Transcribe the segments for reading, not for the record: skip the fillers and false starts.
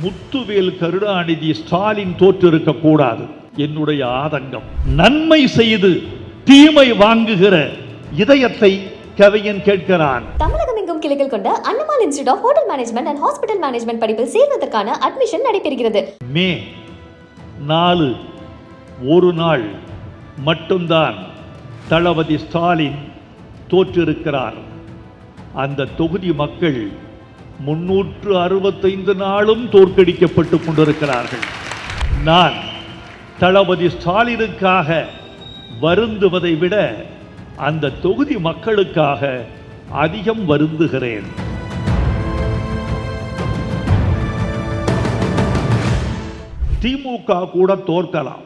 முத்துவேல் கருணாநிதி ஸ்டாலின் தோற்றிருக்க கூடாது. என்னுடைய ஆதங்கம். நன்மை செய்து தீமை வாங்குகிற இதயத்தை கவிஞன் கேட்கிறான். தமிழகம் எங்கும் கிளைகள் கொண்ட Annamal institute of hotel management and hospital management படிப்பில் சேர்வதற்கான அட்மிஷன் நடைபெறுகிறது. மே 4 ஒரு நாள் மட்டும்தான் தளபதி ஸ்டாலின் தோற்றிருக்கிறார். அந்த தொகுதி மக்கள் 365 நாளும் தோற்கடிக்கப்பட்டு கொண்டிருக்கிறார்கள். நான் தளபதி ஸ்டாலினுக்காக வருந்துவதை விட அந்த தொகுதி மக்களுக்காக அதிகம் வருந்துகிறேன். திமுக கூட தோற்கலாம்.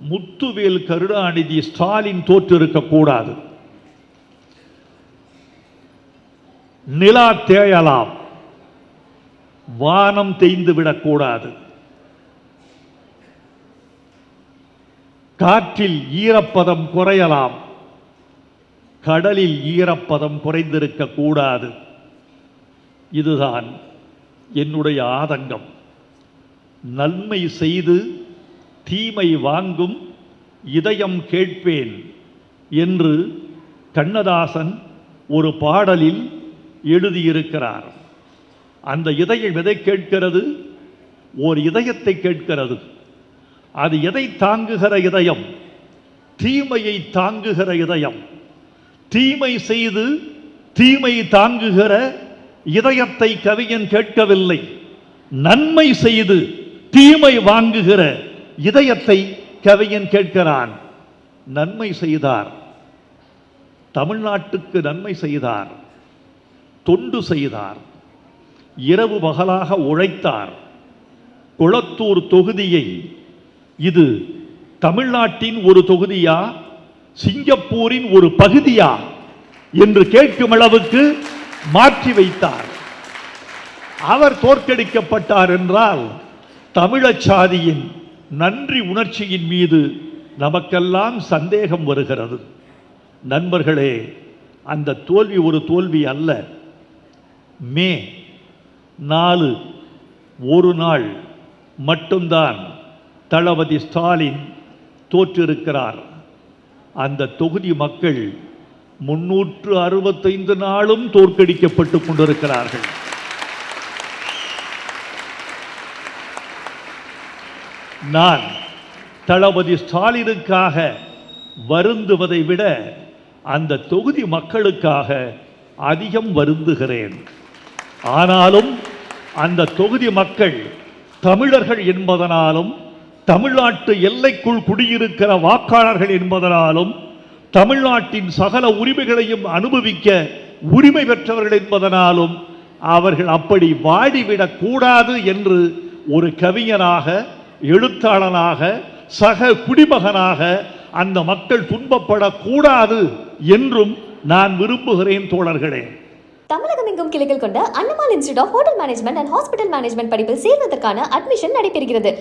முத்துவேல் கருணாநிதி ஸ்டாலின் தோற்றிருக்க கூடாது. நிலா தேயலாம், வானம் தேய்ந்து விடக்கூடாது. காற்றில் ஈரப்பதம் குறையலாம், கடலில் ஈரப்பதம் குறைந்திருக்க கூடாது. இதுதான் என்னுடைய ஆதங்கம். நன்மை செய்து தீமை வாங்கும் இதயம் கேட்பேன் என்று கண்ணதாசன் ஒரு பாடலில் எழுதியிருக்கிறார். அந்த இதயம் எதை கேட்கிறது? ஓர் இதயத்தை கேட்கிறது. அது எதை தாங்குகிற இதயம்? தீமையை தாங்குகிற இதயம். தீமை செய்து தீமை தாங்குகிற இதயத்தை கவிஞன் கேட்கவில்லை. நன்மை செய்து தீமை வாங்குகிற இதயத்தை கவிஞன் கேட்கிறான். நன்மை செய்தார், தமிழ்நாட்டுக்கு நன்மை செய்தார், தொண்டு செய்தார், இரவு பகலாக உழைத்தார். கொளத்தூர் தொகுதியை இது தமிழ்நாட்டின் ஒரு தொகுதியா, சிங்கப்பூரின் ஒரு பகுதியா என்று கேட்கும் அளவுக்கு மாற்றி வைத்தார். அவர் தோற்கடிக்கப்பட்டார் என்றால் தமிழச்சாதியின் நன்றி உணர்ச்சியின் மீது நமக்கெல்லாம் சந்தேகம் வருகிறது. நண்பர்களே, அந்த தோல்வி ஒரு தோல்வி அல்ல. மே 4 ஒரு நாள் மட்டும்தான் தளபதி ஸ்டாலின் தோற்றிருக்கிறார். அந்த தொகுதி மக்கள் 365 நாளும் தோற்கடிக்கப்பட்டு கொண்டிருக்கிறார்கள். நான் தளபதி ஸ்டாலினுக்காக வருந்துவதை விட அந்த தொகுதி மக்களுக்காக அதிகம் வருந்துகிறேன். ஆனாலும் அந்த தொகுதி மக்கள் தமிழர்கள் என்பதனாலும், தமிழ்நாட்டு எல்லைக்குள் குடியிருக்கிற வாக்காளர்கள் என்பதனாலும், தமிழ்நாட்டின் சகல உரிமைகளையும் அனுபவிக்க உரிமை பெற்றவர்கள் என்பதனாலும் அவர்கள் அப்படி வாடிவிடக் கூடாது என்று ஒரு கவிஞனாக, எழுத்தாளனாக, சக குடிமகனாக அந்த மக்கள் துன்பப்படக்கூடாது என்றும் நான் விரும்புகிறேன். தோழர்களே, தமிழகம் எங்கும் கிளைகள் கொண்ட Annamal institute of hotel management and hospital management படிப்பில் சேர்வதற்கான அட்மிஷன் நடைபெறுகிறது.